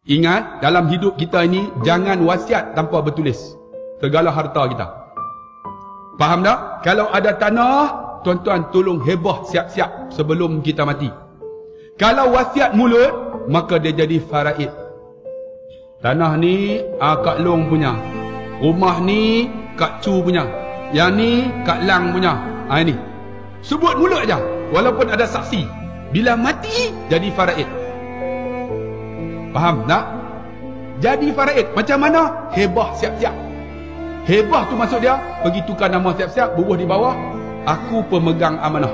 Ingat, dalam hidup kita ini, jangan wasiat tanpa bertulis segala harta kita. Faham tak? Kalau ada tanah, tuan-tuan tolong hebah siap-siap sebelum kita mati. Kalau wasiat mulut, maka dia jadi faraid. Tanah ni Kak Long punya, rumah ni Kak Cu punya, yang ni Kak Lang punya. Ini sebut mulut aja, walaupun ada saksi. Bila mati jadi faraid. Faham tak? Jadi faraid macam mana? Hebah siap-siap. Hebah tu maksud dia pergi tukar nama siap-siap, bubuh di bawah, aku pemegang amanah.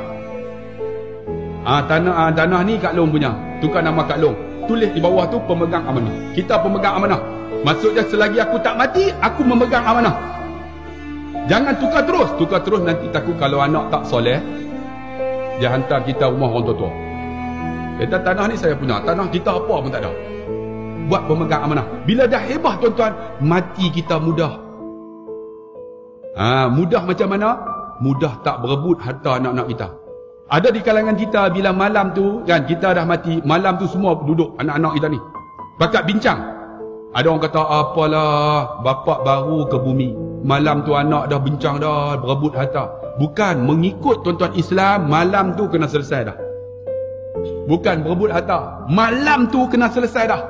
Tanah ni Kak Long punya, tukar nama Kak Long, tulis di bawah tu pemegang amanah. Kita pemegang amanah. Maksudnya selagi aku tak mati, aku memegang amanah. Jangan tukar terus nanti takut kalau anak tak soleh, dia hantar kita rumah orang tua-tua. Kata tanah ni saya punya, tanah kita apa pun tak ada. Buat pemegang amanah. Bila dah hebah tuan-tuan, mati kita mudah. Mudah macam mana? Mudah tak berebut harta anak-anak kita. Ada di kalangan kita bila malam tu kan kita dah mati, malam tu semua duduk anak-anak kita ni pakat bincang. Ada orang kata apalah bapak baru ke bumi, malam tu anak dah bincang dah berebut harta. Bukan, mengikut tuan-tuan Islam, malam tu kena selesai dah. Bukan berebut harta, malam tu kena selesai dah.